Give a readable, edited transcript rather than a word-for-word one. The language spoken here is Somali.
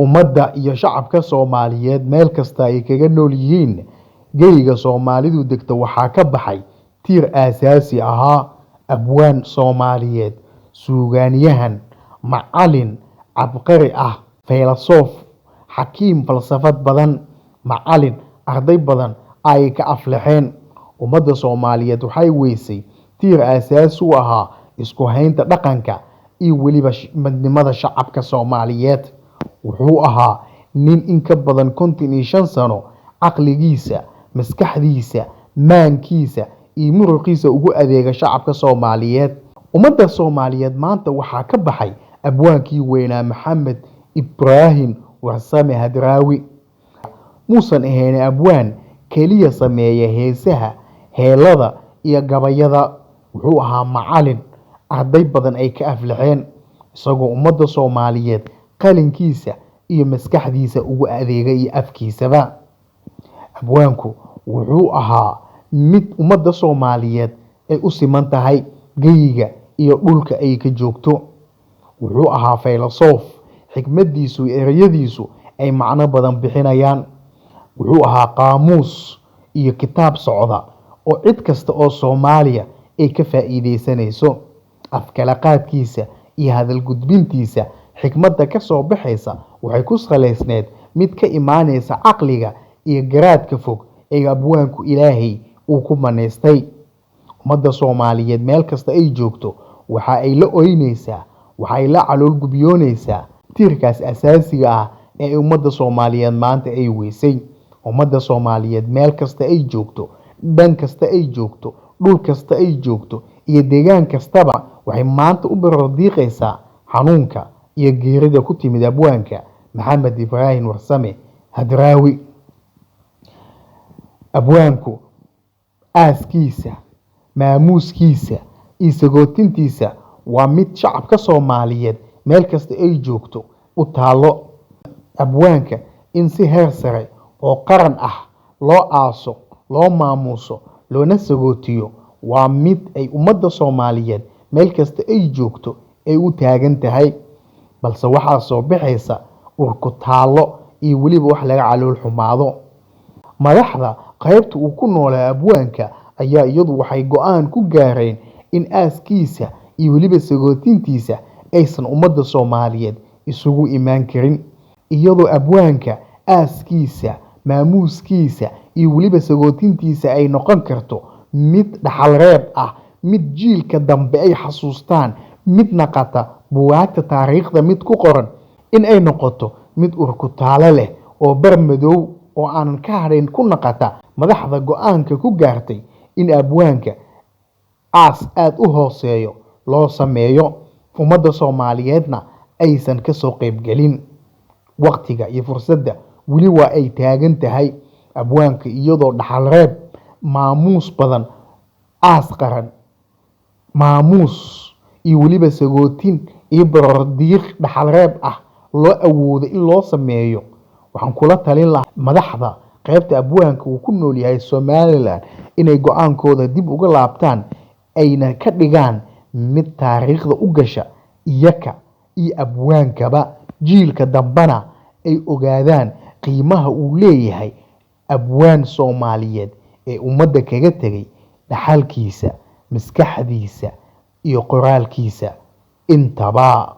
ummadda iyo shacabka Soomaaliyeed meel kasta ay kaga nool yihiin geyga Soomaalidu degto waxaa ka baxay tiir aasaasi ahaa abwaan Soomaaliyeed, suugaanyahan, macallin, cabqari ah, filosof, xakiim falsafad badan, macallin arday badan ay ka aflaxeen. ummadda Soomaaliyeed waxay weysay tiir aasaasi u ahaa isku haynta dhaqanka iyo weliba midnimada shacabka Soomaaliyeed. wuxuu ahaa nin in ka badan 55 sano caqligiisa, maskaxdiisa, maankiisa iyo muruqiisa ugu adeega shacabka Soomaaliyeed. ummadda Soomaaliyeed maanta waxaa ka baxay abwaankii weynaa Maxamed Ibraahim Warsame Hadraawi. muusan ahayn abwaan keliya sameeya heesaha, heelada iyo gabayada. wuxuu ahaa macallin arday badan ay ka aflaxeen, isagoo ummadda Soomaaliyeed qalinkiisa iyo maskaxdiisa ugu adeegay iyo afkiisaba. abwaanku wuxuu ahaa mid ummadda Soomaaliyeed ay u siman tahay geyiga iyo dhulka ay ka joogto. wuxuu ahaa filosof, xikmadiisu iyo ereyadiisu ay macno badan bixinayaan. wuxuu ahaa qaamuus iyo kitaab socda oo cid kasta oo Soomaaliya ay ka faa'iideysanayso. afkala qaadkiisa iyo hadal gudbintiisa xikmadda ka soo baxaysa waxay ku salaysneed mid ka imaanaysa caqliga iyo garaadka fog ee abwaanku Ilaahay uu ku maneystay. ummadda Soomaaliyeed meel kasta ay joogto waxa ay la ooynaysaa, waxa ay la calool gubyoonaysaa tiirkaas asaasiga ah ee ummadda Soomaaliyeed maanta ay weysay. ummadda Soomaaliyeed meel kasta ay joogto, dhan kasta ay joogto, dhul kasta ay joogto iyo deegaan kastaba waxay maanta u barodiiqaysaa xanuunka iyo geerida ku timid abwaanka Maxamed Ibraahim Warsame Hadraawi. abwaanku aaskiisa, maamuuskiisa iyo sagootintiisa waa mid shacabka Soomaaliyeed meel kasta ay joogto u taalo. abwaanka in si heer sare oo qaran ah loo aaso, loo maamuuso, loona sagootiyo waa mid ay ummadda Soomaaliyeed meel kasta ay joogto ay u taagan tahay. balse waxaa soo baxaysa urku taalo iyo weliba wax laga calool xumaado. madaxda qaybta uu ku noolaa abwaanka ayaa iyadu waxay go'aan ku gaareen in aaskiisa iyo weliba sagootintiisa aysan ummadda Soomaaliyeed isugu imaan karin, iyadoo abwaanka aaskiisa, maamuuskiisa iyo weliba sagootintiisa ay noqon karto mid dhaxal reeb ah, mid jiilka dambe ay xasuustaan, mid naqata buugaagta taariikhda mid ku qoran, in ay noqoto mid urku taalo leh oo bar madow oo aanan ka hadhayn ku naqata madaxda go'aanka ku gaartay in abwaanka aas aad u hooseeyo loo sameeyo, ummadda Soomaaliyeedna aysan ka soo qaybgelin. waqtiga iyo fursadda weli waa ay taagan tahay. abwaanka iyadoo dhaxal reeb, maamuus badan, aas qaran, maamuus iyo weliba sagootin iyo barodiiq dhaxal reeb ah loo awoodo in loo sameeyo, waxaan kula talin lahaa madaxda qaybta abwaanka uu ku nool yahay Somaliland inay go'aankooda dib uga laabtaan, ayna ka dhigaan mid taariikhda u gasha iyaka iyo abwaankaba. jiilka dambana ay ogaadaan qiimaha uu leeyahay abwaan Soomaaliyeed ee ummadda kaga tegay dhaxalkiisa, maskaxdiisa iyo qoraalkiisa intaba.